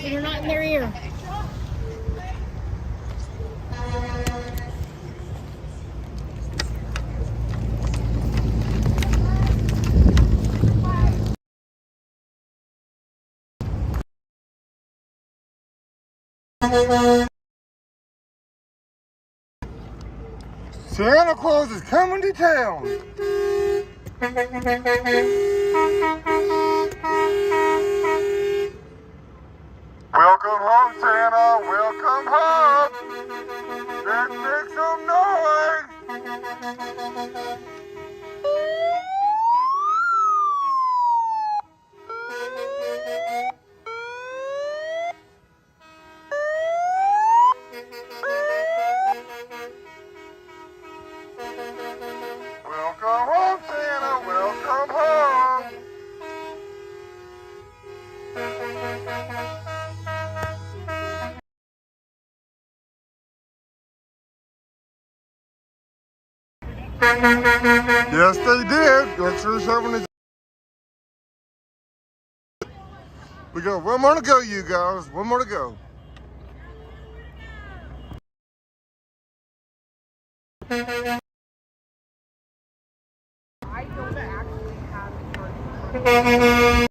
You're not in their ear. Santa Claus is coming to town. Welcome home, Santa. Welcome home. Let's make some noise. Welcome home, Santa. Welcome home. Yes, they did. That's for having a... We got one more to go, you guys. One more to go. I don't actually have it.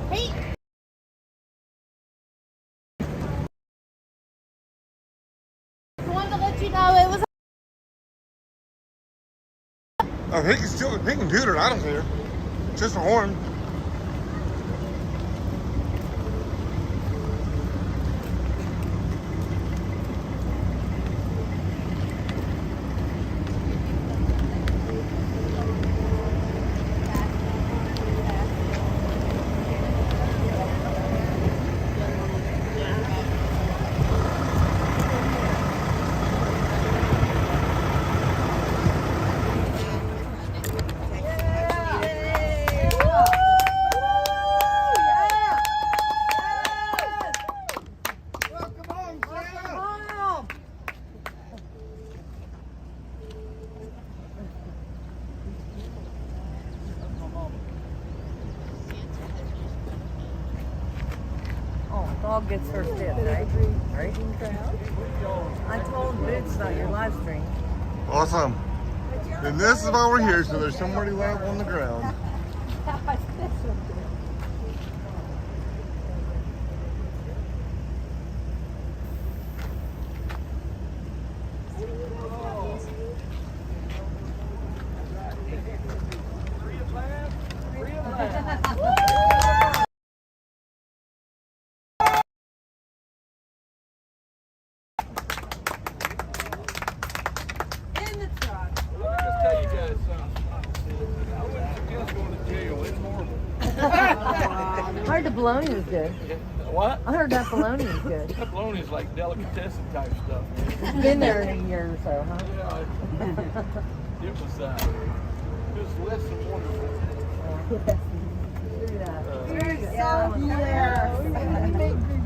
Hey! I wanted to let you know it was. Oh, he can do it. I don't care. Just a horn. Dog gets first dibs, right? I told Boots about your live stream. Awesome. And this is why we're here, so there's somebody live on the ground. I heard the bologna was good. What? I heard that bologna was good. That bologna is like delicatessen type stuff. It's been there in a year or so, huh? Yeah, it was less than wonderful.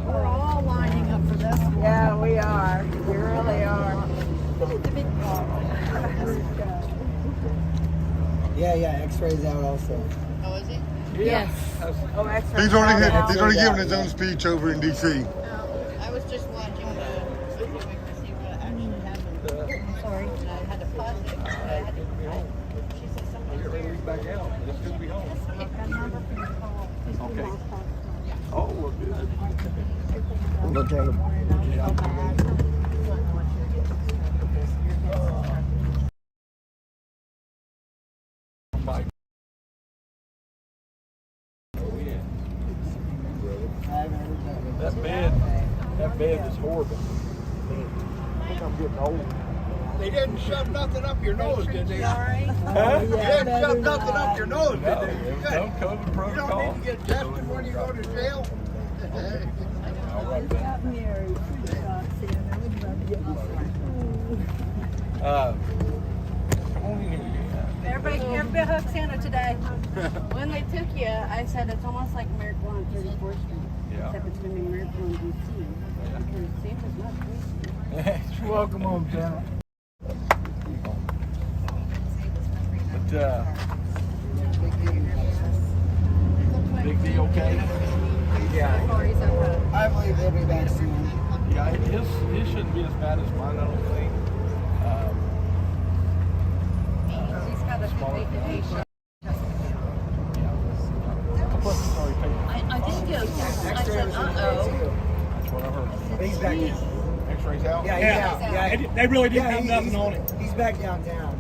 We're all lining up for this one. Yeah, we are. We really are. Yeah, X-rays out also. Oh, is it? Yes. Oh, excellent. He's already given his own speech over in D.C. I was just watching the video to see what actually happened. I'm sorry. And I had to pause it. I had to. She said something. Get ready to leave back out. It's good to be home. Okay. Oh, well, good. Look at him. Bye. That bed is horrible. I think I'm getting old. They didn't shove nothing up your nose, did they? Huh? They didn't shove nothing up your nose, did No, they? there was Good. no COVID You protocol. don't need to get tested when you go to jail. All right, then. Got married. Roxanne, I would love to get Come on in here. Everybody hug Santa today. When they took you, I said it's almost like Miracle on 34th Street. Yeah. Except it's going to be Miracle in DC. Because Santa's not crazy. You're welcome home, Santa. But, Big D okay? I believe they'll be back soon. Yeah, his shouldn't be as bad as mine, I don't think. He's got a Smaller detention. Plus, he's already paid. I did go there. I said, uh-oh. That's what I heard. But he's back down. X-rays out? Yeah, he's out. Yeah, They really didn't yeah, have nothing on it. He's back downtown.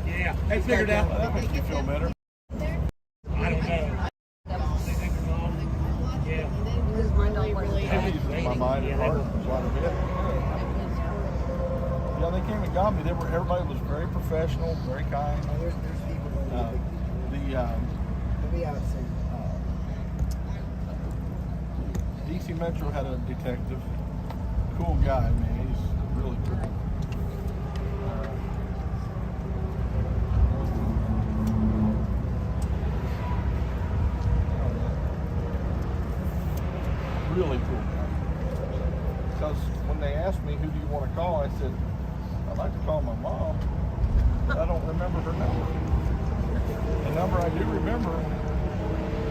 Yeah, they figured out. That makes me feel better. I don't know. They think they're wrong. Yeah. It eases my mind and heart quite a bit. Yeah, they came and got me. Everybody was very professional, very kind. Oh, there's people that they'll be out soon. DC Metro had a detective. Cool guy, man. He's really cool. Really cool guy. Because when they asked me who do you want to call, I said, I'd like to call my mom, but I don't remember her number. The number I do remember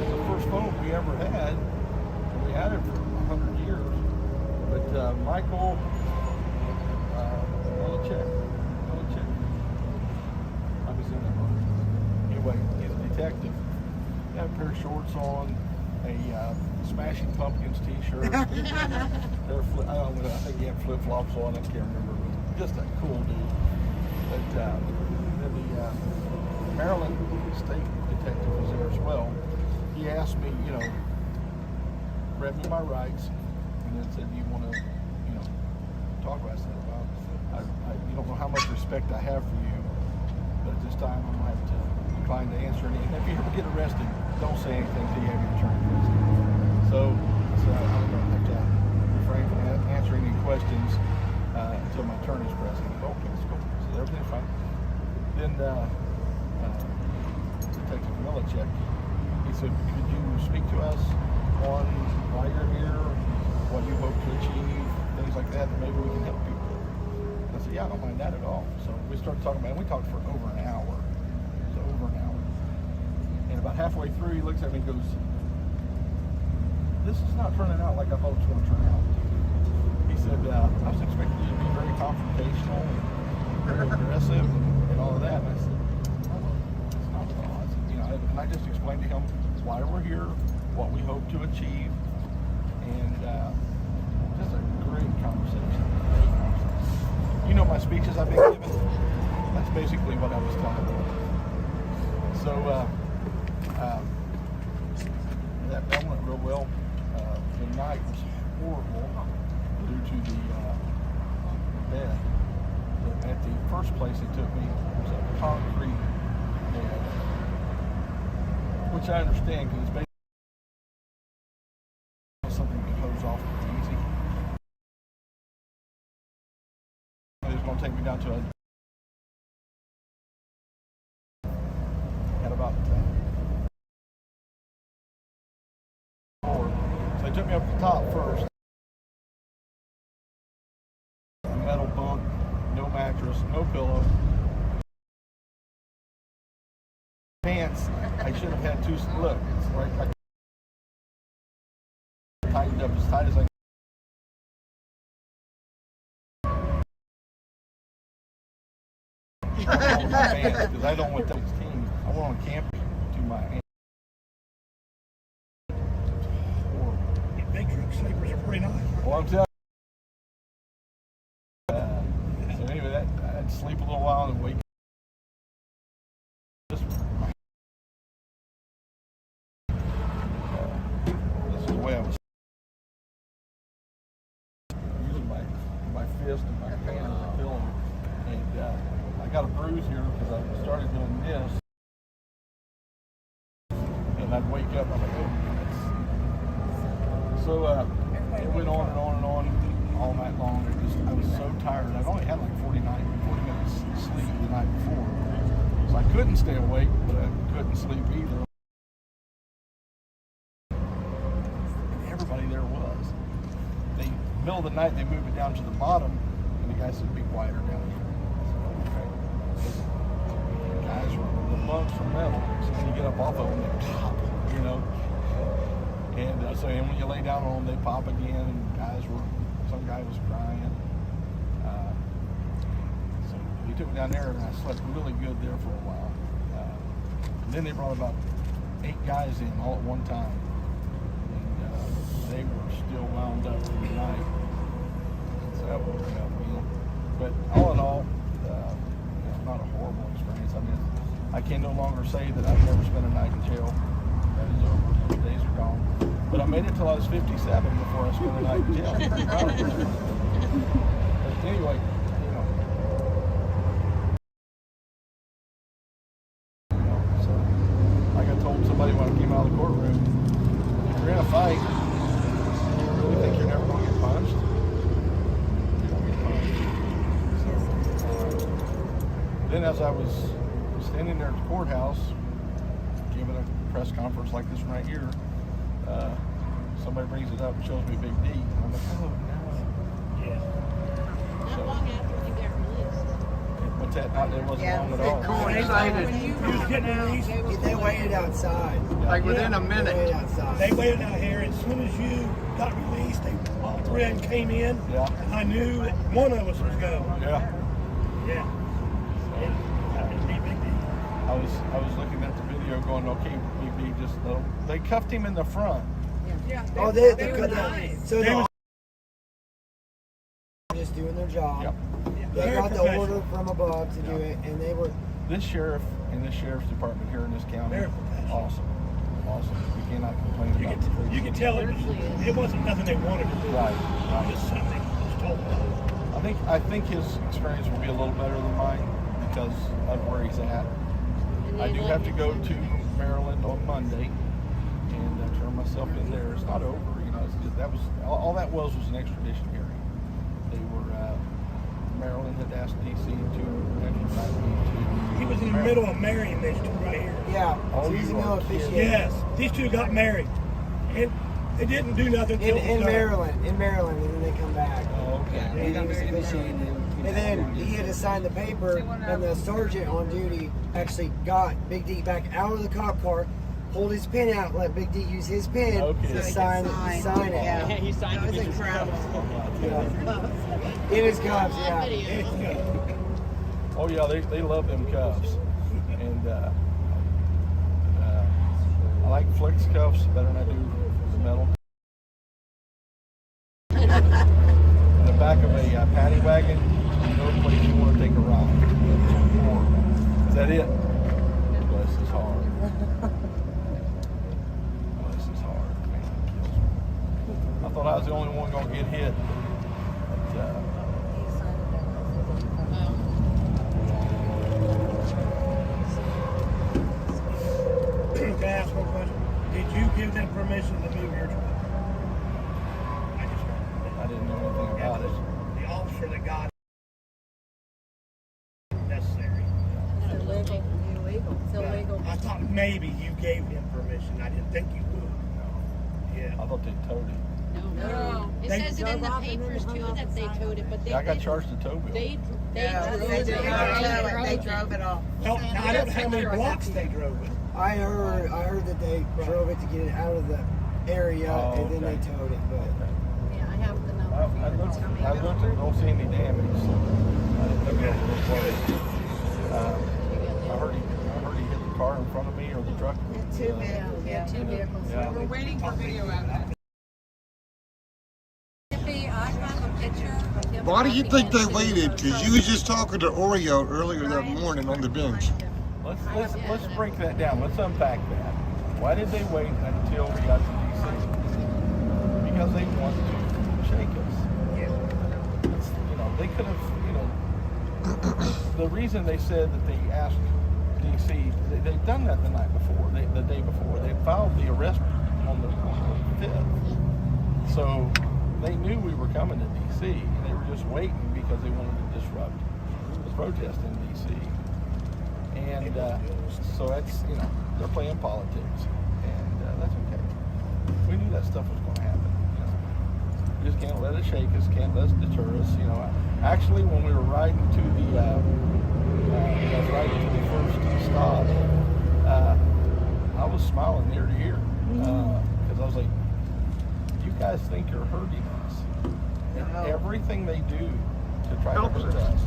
is the first phone we ever had, and we had it for 100 years. But Michael, another check. I was in that one. Anyway, he's a detective. He had a pair of shorts on, a Smashing Pumpkins t-shirt. I think he had flip-flops on, I can't remember. Just a cool dude. But then the Maryland State Detective was there as well. He asked me, read me my rights, and then said, do you want to, talk about it? I said, well, you don't know how much respect I have for you, but at this time I'm going to have to decline to answer any. And if you ever get arrested, don't say anything until you have your attorney present. So I'm going to have to refrain from answering any questions until my attorney's present. Okay, let's go. So everything's fine. Then Detective Milichek, he said, could you speak to us on why you're here, what you hope to achieve, things like that maybe we can help you with? I said, yeah, I don't mind that at all. So we started talking about it, and we talked for over an hour. So over an hour. And about halfway through, he looks at me and goes, this is not turning out like I thought it was going to turn out. He said, I was expecting you to be very confrontational and very aggressive and all of that. And I said, no, it's not at all. I said, and I just explained to him why we're here, what we hope to achieve, and just a great conversation. My speeches I've been giving, that's basically what I was telling them. So that went real well. The night was horrible due to the bed. But at the first place they took me was a concrete bed, which I understand because it's basically something you can hose off easy. It's going to take me down to at about floor. So they took me up to the top first. A metal bunk, no mattress, no pillow. Pants, I should have had two. Look, it's right. I tightened up as tight as I. Because I don't want that 16. I went on camping to my aunt. Big truck sleepers are pretty nice. Well, I'm telling you. So anyway, I had to sleep a little while and wake up. This is the way I was using my fist and my hand as a pillow. And I got a bruise here because I started doing this. And I'd wake up, I'm like, oh, So it went on and on and on all night long. I was so tired. I'd only had like 40 minutes sleep the night before. So I couldn't stay awake, but I couldn't sleep either. And everybody there was. Middle of the night, they moved it down to the bottom, and the guy said, "Be quieter down here." I said, "Okay." Guys, the bunks are metal, so when you get up off of them, they pop, you know. And and when you lay down on them, they pop again. And some guy was crying. So he took me down there, and I slept really good there for a while. And then they brought about 8 guys in all at one time, and they were still wound up through the night. So that woke me up again. But all in all, it's not a horrible experience. I mean, I can no longer say that I've never spent a night in jail. That is over. Those days are gone. But I made it till I was 57 before I spent a night in jail. But anyway, so like I told somebody when I came out of the courtroom, if you're in a fight, you really think you're never going to get punched? You're going to get punched. So, then as I was standing there at the courthouse, giving a press conference like this one right here, somebody brings it up and shows me Big D. And I'm like, oh, no. Yeah. How long after you got released? What's that? It wasn't long at all. He was getting released. They waited outside. Like within a They minute. waited outside. They waited out here. As soon as you got released, all 3 of them came in. Yeah. And I knew that one of us was going. Yeah. Yeah. I was looking at the video going, okay, maybe just they cuffed him in the front. Oh, they were nice. So they were just doing their job. Yep. They Very got the professional. order from above to do it, and they were. This sheriff and this sheriff's department here in this county, Very professional. awesome. You cannot complain about the police. You could tell it wasn't nothing they wanted to do. Right. Just something that was told to do. I think his experience will be a little better than mine because of where he's at. I do have to go to Maryland on Monday and turn myself in there. It's not over, that was all that was an extradition hearing. They were Maryland had asked DC to extradite me to. He was in the middle of marrying these two right here. Yeah. Oh, So he's you no are officiating. Yes, these two got married. And they didn't do nothing In till it was done. Maryland, and then they come back. Oh, okay. And he was officiating. And then he had to sign the paper, and the sergeant on duty actually got Big D back out of the cop car, pulled his pen out, let Big D use his pen Okay. to sign it. Yeah, he signed it. incredible. In his cuffs, On yeah. video. Oh yeah, they love them cuffs, and I like flex cuffs better than I do the metal. In the back of a paddy wagon, no place you want to take a ride. Is that it? This is hard. This is hard, man. It kills me. I thought I was the only one gonna get hit. But, Can I ask one question? Did you give them permission to move your truck? I just I didn't know anything about it. The officer that got necessary. It's illegal. It's illegal. I thought maybe you gave him permission. I didn't think you would. Yeah. I thought they towed it. No. It They says it in drove the off and then papers hung too off that the they side. towed it, but Yeah, I got charged a tow bill. They Yeah, drove they it. did not tow it. They drove it off. Well, I don't know how many blocks they drove it. I heard that they drove it to get it out of the area, Oh, and then okay. they towed it. But Yeah, I have the number. I looked and don't see any damage. So I didn't look at it real close. I heard he hit the car in front of me or the truck. Two vehicles. Yeah, two vehicles. Yeah. We're waiting for video of that. Tiffy, I have a picture of him. Why do you think they waited? Because you was just talking to Oreo earlier that morning on the bench. Let's break that down. Let's unpack that. Why did they wait until we got to DC? Because they want to shake us. They could have, the reason they said that they asked DC, they'd done that the night before, the day before. They filed the arrest on the 5th. So they knew we were coming to D.C. and they were just waiting because they wanted to disrupt the protest in D.C. And so that's, you know, they're playing politics, and that's okay. We knew that stuff was going to happen. You know, we just can't let it shake us, can't let it deter us. You know, actually, when we were riding to the, first stop, I was smiling ear to ear because I was like, "You guys think you're hurting us? And everything they do to try to hurt us."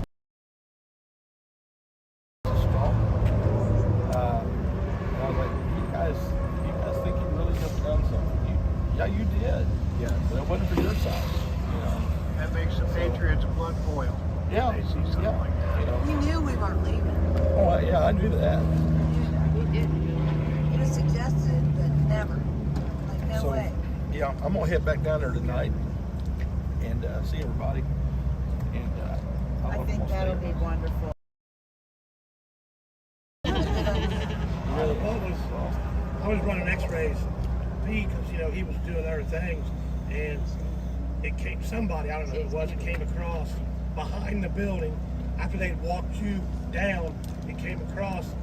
Yeah, you did. Yeah, but it wasn't for your side. You know, That makes the Patriots' blood boil. Yeah, They see something like that. You know. We knew we weren't leaving. Oh, yeah, I knew that. It was suggested, but never. Like, no way. Yeah, I'm gonna head back down there tonight and see everybody. And I think that'll be wonderful. I was running X-rays, because he was doing other things, and it came. Somebody, I don't know who it was, it came across behind the building after they'd walked you down. It came across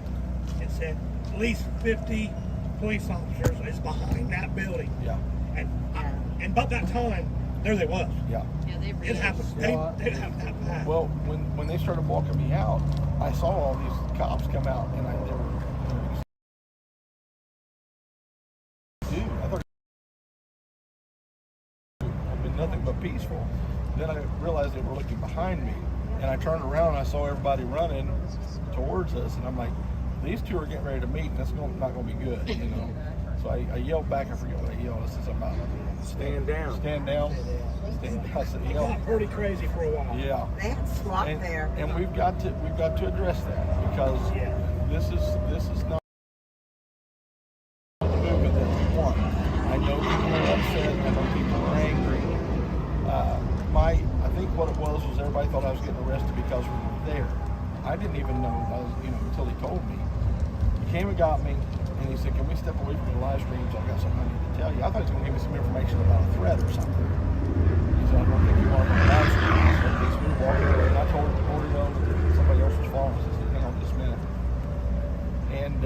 and said at least 50 police officers is behind that building. Yeah. And about that time, there they was. Yeah. Yeah, they It happened. They have that bad. Well, when they started walking me out, I saw all these cops come out, and they were. Dude, I thought it had been nothing but peaceful. Then I realized they were looking behind me, and I turned around and I saw everybody running towards us, and I'm like, these two are getting ready to meet, and that's not going to be good, you know. So I yelled back. I forget what I yelled. I said something about Stand down. Stand down. Stand down. I said, It got pretty crazy for a while. yeah. They had SWAT there. And we've got to address that, because this is not the movement that we want. I know people are upset. I know people are angry. I think what it was everybody thought I was getting arrested because we were there. I didn't even know until he told me. He came and got me, and he said, "Can we step away from the live streams? I've got something I need to tell you." I thought he was going to give me some information about a threat or something. He said, "I don't think you want to live streams." So we were walking away, and I told Oreo that somebody else was following us. I said, "Hang on just a minute." And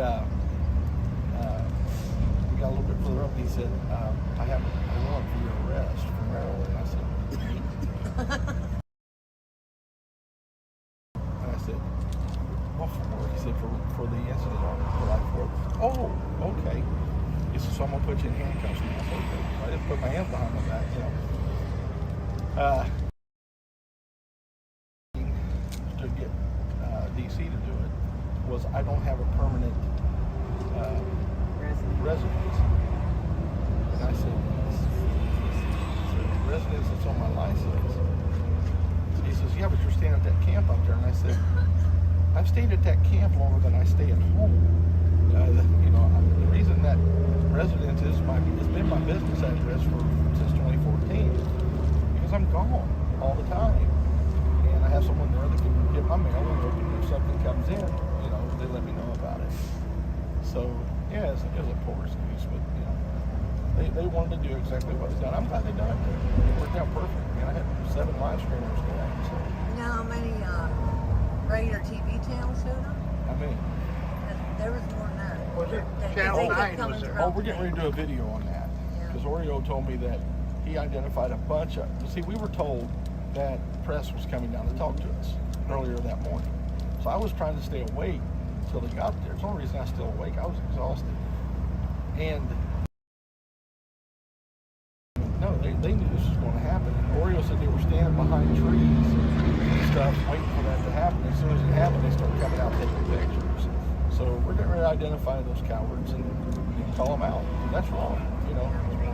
we got a little bit further up, and he said, "I have a warrant for your arrest from Maryland." And I said, and I said, "What for?" He said, for the incident on July 4th. Oh, okay. He said, "So I'm going to put you in handcuffs now." I said, "Okay." So I didn't put my hands behind my back, you know. To get DC to do it was I don't have a permanent residence. And I said, "Residence that's on my license." He says, "Yeah, but you're staying at that camp up there." And I said, "I've stayed at that camp longer than I stay at home. The reason that residence has been my business address since 2014 because I'm gone all the time, and I have someone there that can get my mail, and if something comes in, they let me know about it." So yeah, it was a poor excuse, but they wanted to do exactly what they done. I'm glad they done it. It worked out perfect. I had 7 live streamers go out. So. You know how many regular TV channels showed up? I mean, there was more than that. Was it? They Channel kept 9 coming was there. throughout we're the getting ready to do a video on that because Oreo told me that he identified a bunch of. See, we were told that press was coming down to talk to us earlier that morning, so I was trying to stay awake until they got there. It's the only reason I was still awake. I was exhausted, and no, they knew this was going to happen. And Oreo said they were standing behind trees and stuff, waiting for that to happen. As soon as it happened, they started coming out taking pictures. So we're getting ready to identify those cowards and call them out. That's wrong.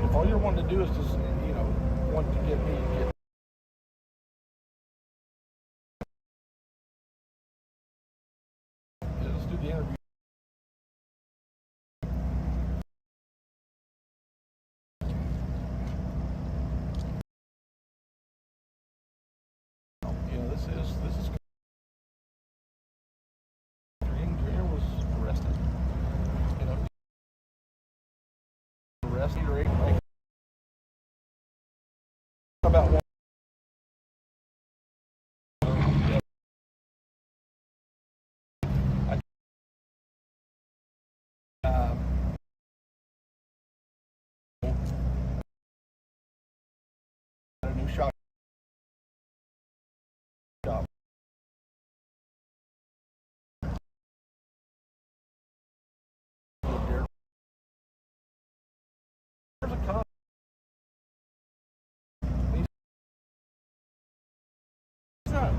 If all you're wanting to do is just, want to get me to get. Let's do the interview. This is. Junior was arrested. Arrested or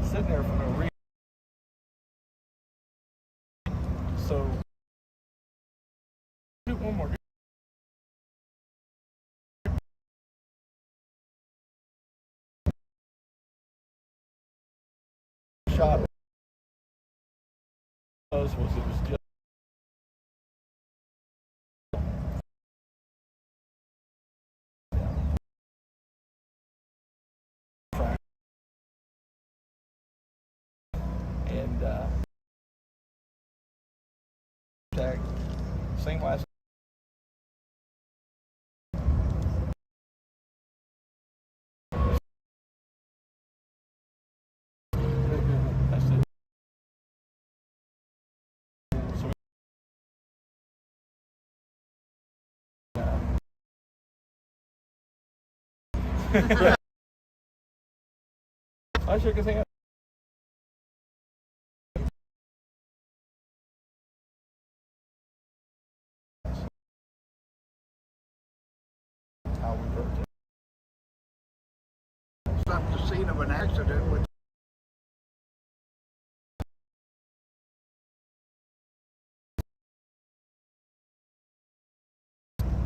sitting there for no reason. So, do one more. Shot was it was just. And same last. That's it. So I shook his hand. How we worked it. Stop the scene of an accident with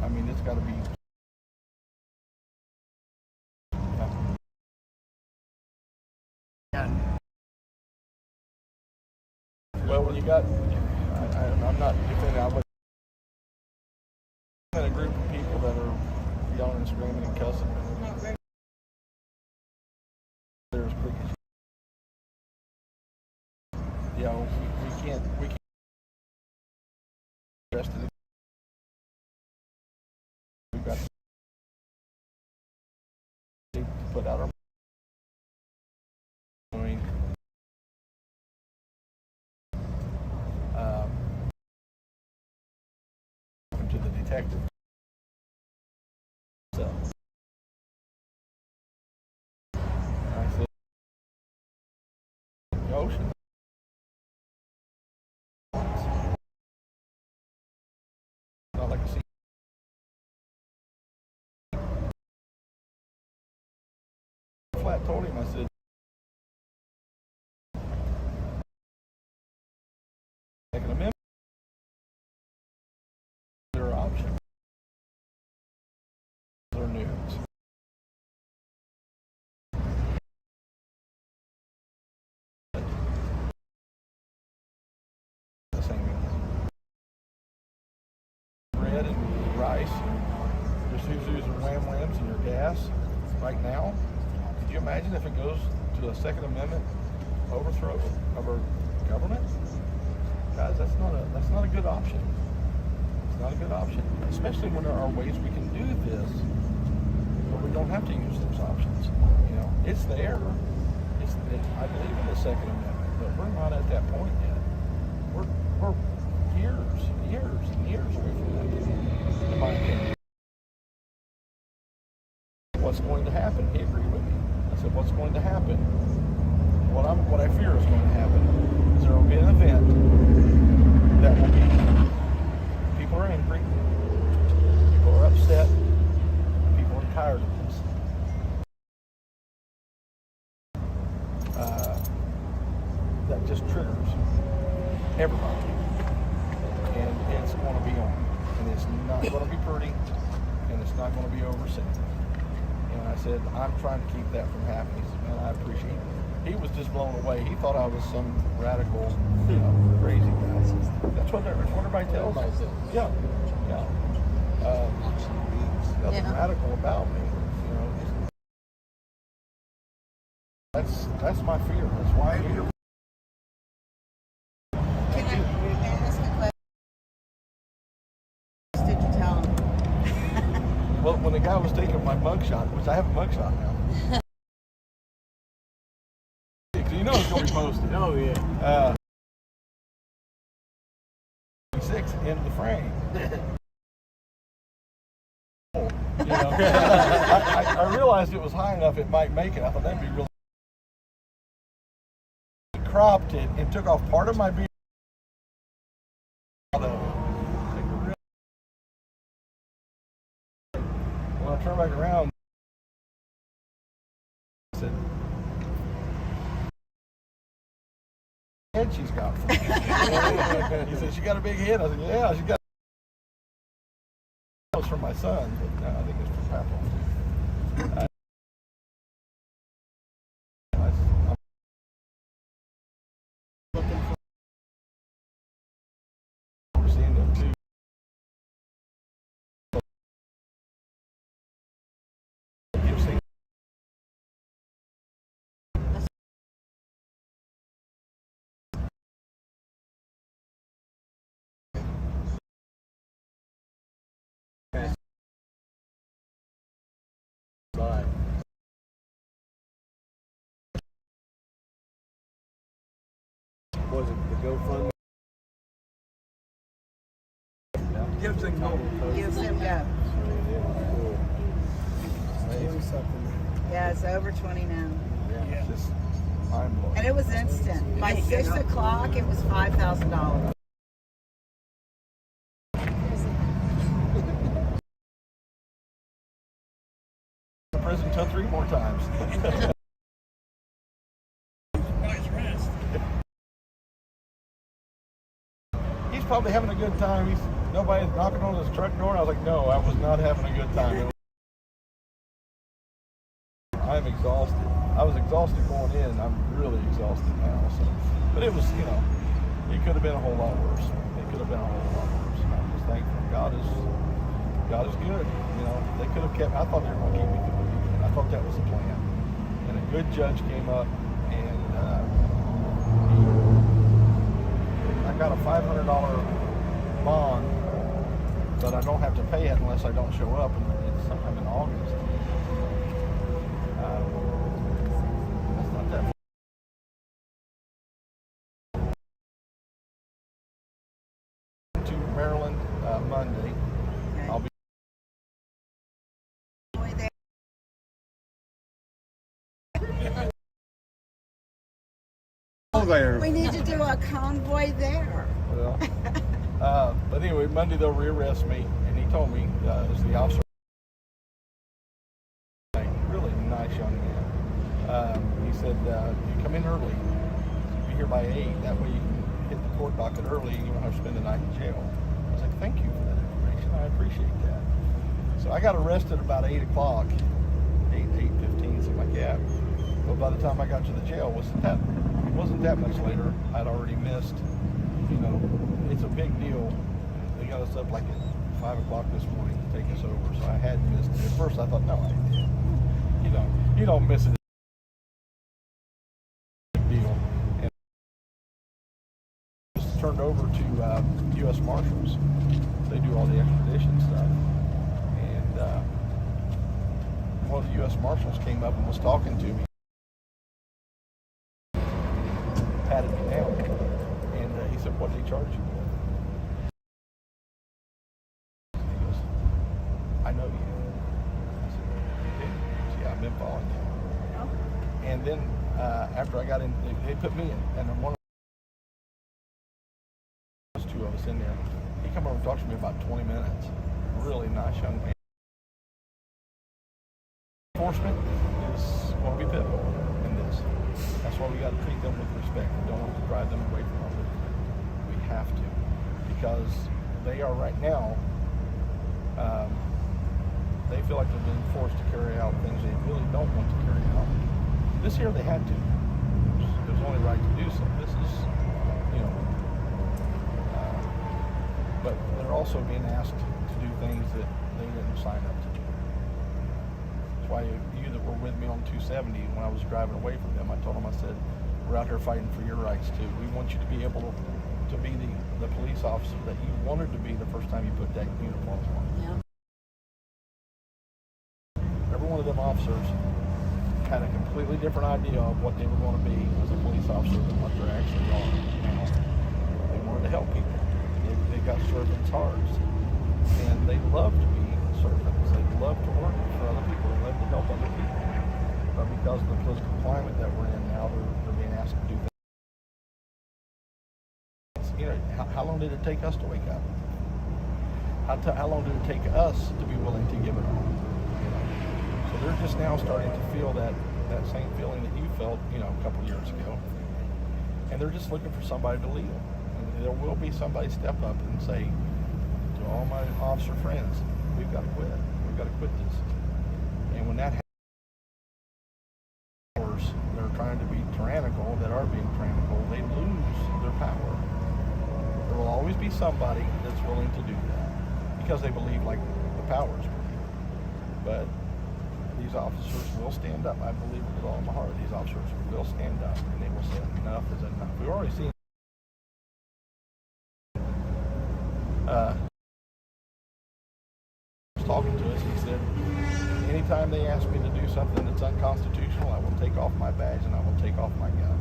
I mean, it's got to be. Well, when you got, I'm not defending. I'm in a group of people that are yelling and screaming and cussing. They're as quick as you know. We can't rest of the. We've got to put out our. I mean, to the detective. So I said, the ocean. Not like a sea. Flat told him, I said, make an amendment. There are options. They're news. The same bread and rice, your Zuzus and Wham Whams and your gas right now. Could you imagine if it goes to a Second Amendment overthrow of our government? Guys, that's not a good option. It's not a good option, especially when there are ways we can do this, but we don't have to use those options. You know, it's there. I believe in the Second Amendment, but we're not at that point yet. We're years and years away from that, in my opinion. What's going to happen? He agreed with me. I said, what's going to happen? What I fear is going to happen is there will be an event that will be, people are angry, people are upset, people are tired of this. That just triggers everybody. And it's going to be on. And it's not going to be pretty, and it's not going to be overseen. And I said, I'm trying to keep that from happening. He said, man, I appreciate it. He was just blown away. He thought I was some radical, crazy guy. That's what everybody tells us. Yeah. Nothing radical about me. You know, that's my fear. That's why I'm here. Can I ask a question? Did you tell him? Well, when the guy was taking my mugshot, which I have a mugshot now. You know it's going to be posted. oh yeah. 6 in the frame. You know, I realized it was high enough it might make it. I thought that'd be really. Cropped it and took off part of my beard. When I turned back around, I said, head she's got from me. He said, she got a big head. I said, yeah, she got. That was from my son, but no, I think it's from Papa. I'm looking for seeing them too. You've seen Bye. Was it the GoFundMe? Gives and gold. Gives him go. Yeah, it's over 20 now. Yeah, it's just mind-blowing. And it was instant. By 6 o'clock, it was $5,000. Prison till 3 more times. Nice rest. He's probably having a good time. Nobody's knocking on his truck door. I was like, no, I was not having a good time. I'm exhausted. I was exhausted going in. I'm really exhausted now. So, but it was, it could have been a whole lot worse. It could have been a whole lot worse. And I'm just thankful. God is good. They could have kept. I thought they were going to keep me through the weekend. I thought that was the plan. And a good judge came up, and I got a $500 bond, but I don't have to pay it unless I don't show up, and it's sometime in August. That's not that. To Maryland Monday. I'll be. There. We need to do a convoy there. Well, but anyway, Monday they'll rearrest me, and he told me, as the officer, really nice young man. He said, you come in early, be here by 8. That way you can hit the court docket early, and you won't have to spend the night in jail. I was like, thank you for that information. I appreciate that. So I got arrested about 8 o'clock, 8:15, something like that. But by the time I got to the jail, it wasn't that much later. I'd already missed. It's a big deal. They got us up like at 5 o'clock this morning to take us over, so I had missed it. At first, I thought, no, I did. You don't miss it. Big deal. And it was turned over to U.S. Marshals. They do all the extradition stuff. And one of the U.S. Marshals came up and was talking to me. Patted me down, and he said, "What did he charge you for?" He goes, "I know you." I said, "Yeah." He said, "Yeah, I've been following you." And then after I got in, they put me in, and then one of those two of us in there. He come over and talked to me about 20 minutes. Really nice young man. Enforcement is going to be pivotal in this. That's why we got to treat them with respect. We don't want to drive them away from our liberty. We have to, because they are right now. They feel like they're being forced to carry out things they really don't want to carry out. This year they had to. It was only right to do so. This is, but they're also being asked to do things that they didn't sign up to do. That's why you that were with me on 270, when I was driving away from them, I told them, I said, we're out here fighting for your rights too. We want you to be able to be the police officer that you wanted to be the first time you put that uniform on. Yeah. Every one of them officers had a completely different idea of what they were going to be as a police officer than what they're actually are now. They wanted to help people. They got servants' hearts, and they love to be servants. They love to work for other people. They love to help other people. But because of the political climate that we're in now, they're being asked to do things. How long did it take us to wake up? How long did it take us to be willing to give it all? So they're just now starting to feel that same feeling that you felt, a couple years ago. and they're just looking for somebody to lead them. And there will be somebody step up and say to all my officer friends, we've got to quit. We've got to quit this. And when that happens, they're trying to be tyrannical, that are being tyrannical, they lose their power. There will always be somebody that's willing to do that because they believe like the powers believe. But these officers will stand up. I believe it with all my heart. These officers will stand up and they will say enough is enough. We've already seen talking to us, he said, anytime they ask me to do something that's unconstitutional, I will take off my badge and I will take off my gun.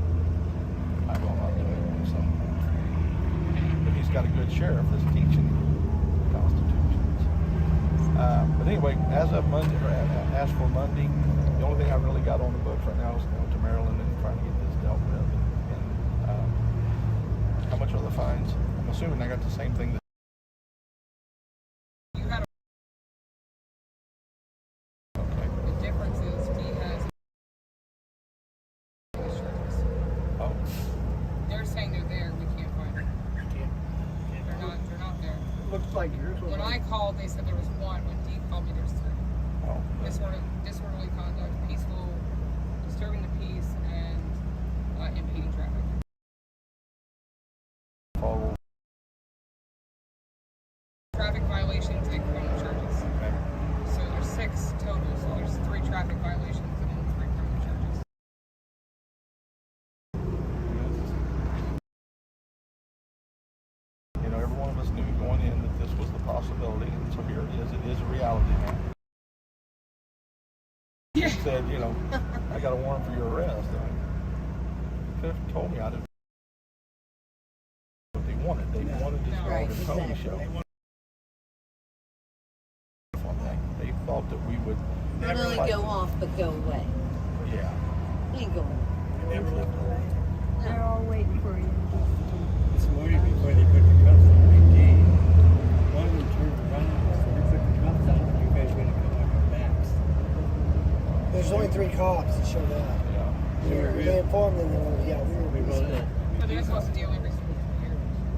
I will not do it. So, but he's got a good sheriff that's teaching the constitutions. But anyway, as of Monday, as for Monday, the only thing I really got on the books right now is going to Maryland and trying to get this dealt with. And how much are the fines? I'm assuming I got the same thing. When I called, they said there was one. When Dee called me, there's three. Oh, Disorderly conduct, peaceful, disturbing the peace, and impeding traffic. Traffic violations and criminal charges. Okay. So there's 6 total. So there's 3 traffic violations and then 3 criminal charges. You know, every one of us knew going in that this was the possibility, and so here it is. It is a reality now. Yeah. He said, you know, I got a warrant for your arrest. I mean, you could have told me I didn't. What they wanted. They wanted this dog and pony show. They thought that we would Not only fight go them. off, but go away. Yeah. He ain't going. Never left home. They're all waiting for you. This morning before they put the cuffs on Big D, one of them turned around and said, we put the cuffs on, you guys are going to come on your backs. There's only 3 cops that showed up. Yeah. They informed them that we were rolled in. But that wasn't the only reason we're here.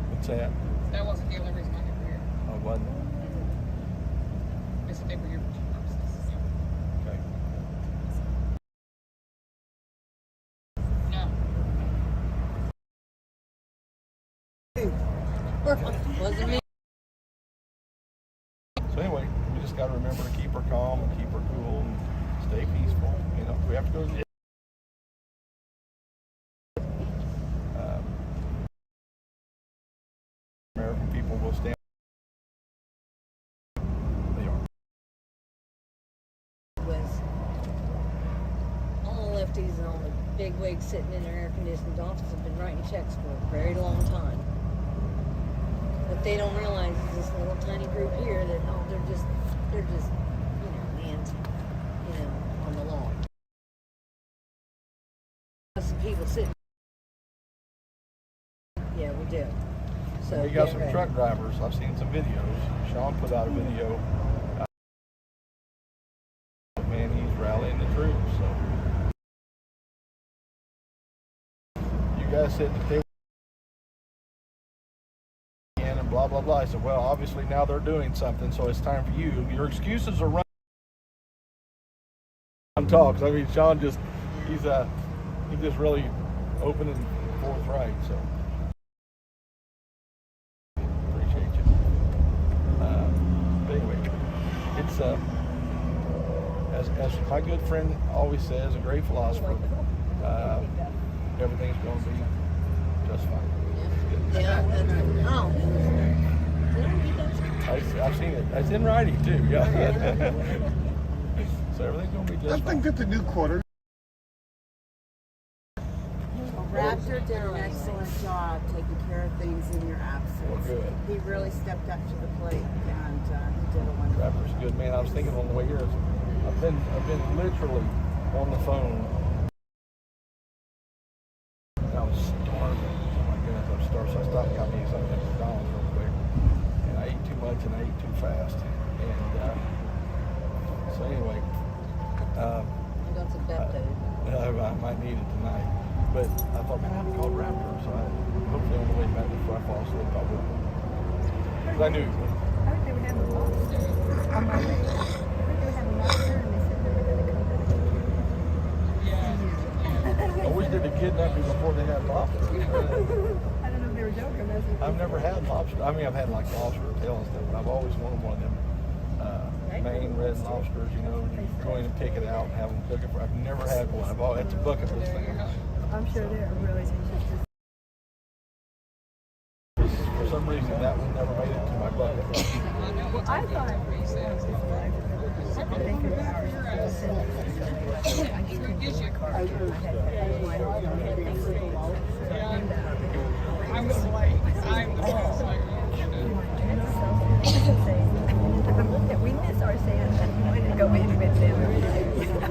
What's that? That wasn't the only reason why they were here. Oh, wasn't. They said they were here for 2 purposes. Okay. No. Wasn't me. So anyway, we just got to remember to keep her calm and keep her cool and stay peaceful. You know, we have to go to the American people will stand. They are. Was all the lefties and all the big wigs sitting in their air-conditioned office have been writing checks for a very long time. What they don't realize is this little tiny group here that they're just hands, on the law. Some people sitting. Yeah, we do. So We got get some ready. truck drivers. I've seen some videos. Sean put out a video. Man, he's rallying the troops. So you guys said that they and blah blah blah. I said, well, obviously now they're doing something, so it's time for you. Your excuses are running. Talks. I mean, Sean he's just really open and forthright. So appreciate you. But anyway, it's as my good friend always says, a great philosopher. Everything's going to be just fine. I've seen it. It's in writing too. Yeah. So everything's going to be just I fine. think that the new quarter. Raptor did an excellent job taking care of things in your absence. Well, good. He really stepped up to the plate, and he did a wonderful job. Raptor's a good man. I was thinking on the way here, I've been literally on the phone. I was starving. Oh my goodness, I'm starving. So I stopped and got me something at McDonald's real quick. And I ate too much and I ate too fast. And so anyway, I got some Bepto. I might need it tonight. but I thought, man, I haven't called Raptor, so hopefully on the way back before I fall asleep, I will. Because I knew you would. I heard they were having lobster on my way. I heard they were having lobster and they said they were going to come back. I wish they'd have kidnapped you before they had lobster. I don't know if they were joking. I've never had lobster. I mean, I've had like lobster tail and stuff, but I've always wanted one of them Maine red lobsters, you know, you go in and take it out and have them cook it for. I've never had one. It's a bucket list thing. I'm sure they're really interested. For some reason, that one never made it to my bucket list. Well, I thought they could ours. I just couldn't get my car. I had one. I had things to go out. I was like, we miss our Santa. We wanted to go in with him.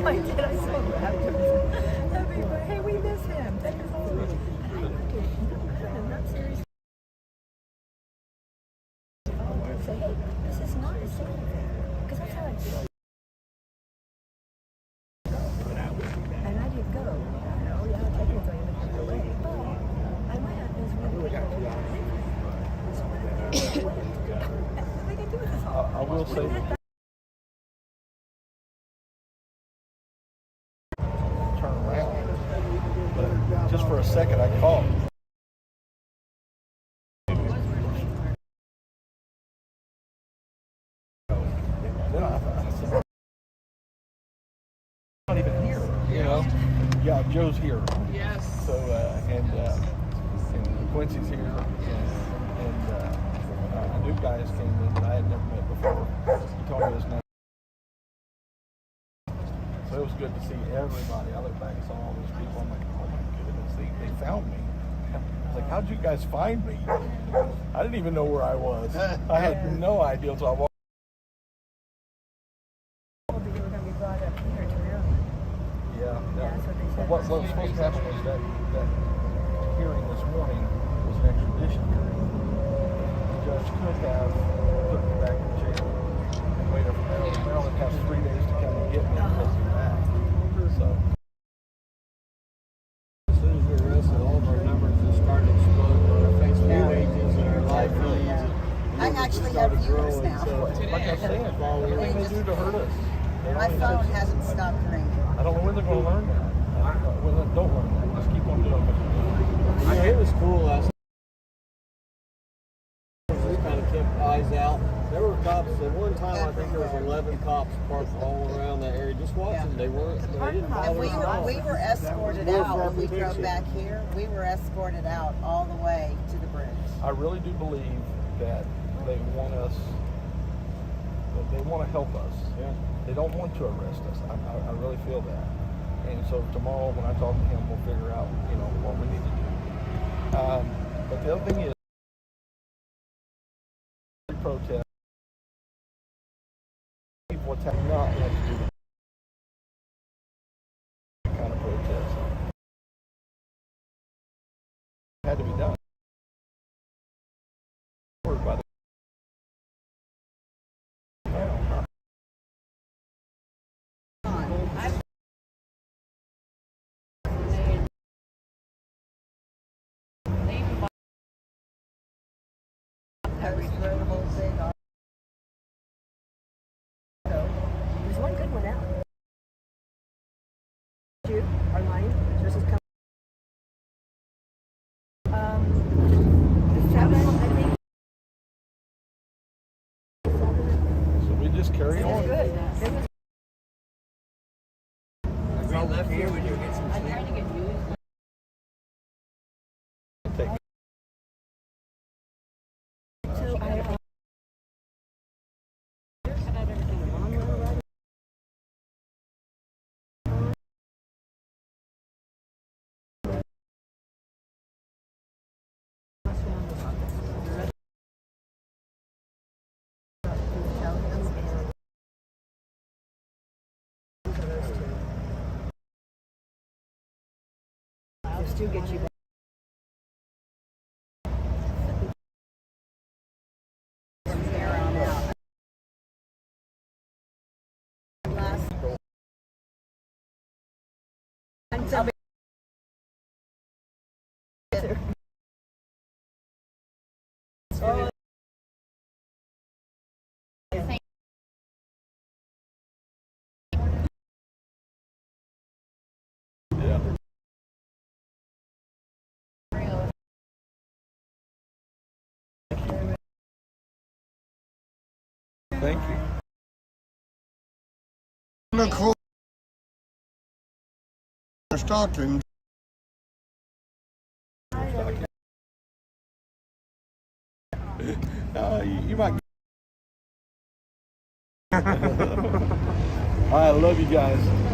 I did. I saw Raptors. Everywhere. Hey, we miss him. Take us home. And I looked at it. I'm not serious. Say, hey, this is not a Santa thing. Because that's how I feel. And I did go. Oh, yeah, I'll take it until you look at the way. But I went up this weekend. I will say, turn around, but just for a second I called. Then I said, I'm not even here, you know? Yeah, Joe's here. yes. So, and Quincy's here, and a new guy just came in that I had never met before. He told me his name. So it was good to see everybody. I look back and saw all those people. I'm like, oh my goodness, they found me. I was like, how'd you guys find me? I didn't even know where I was. I had no idea until I walked. You were going to be brought up here to real. Yeah. That's what they said. What was supposed to happen was that hearing this morning was an extradition hearing. The judge could have put me back in jail and waited for Maryland. Maryland has 3 days to come and get me because of that. So. As soon as we were arrested, all of our numbers just started exploding on our Facebook pages and our live feeds. I actually have viewers now. Like I said, everything they do to hurt us. My phone hasn't stopped ringing. I don't know when they're going to learn that. Well, don't learn that. Just keep on doing what you're doing. I mean, it was cool last night. We kind of kept eyes out. There were cops. At one time, I think there was 11 cops parked all around that area just watching. They didn't And bother we at all. were escorted More out for our when we drove protection. back here. We were escorted out all the way to the bridge. I really do believe that they want us, that they want to help us. Yeah. They don't want to arrest us. I really feel that. And so tomorrow when I talk to him, we'll figure out, you know, what we need to do. But the other thing is, protest. What's happening not want to do that kind of protest. It had to be done. By the There's one good one out. You are lying. Yours is coming. The 7th, I think. So we just carry on. Good. It was If I left here, would you get some sleep? Take so I. I'll still get you back. From there on out. And so Yeah. Thank you. Nicole Stockton. You might. All right, I love you guys.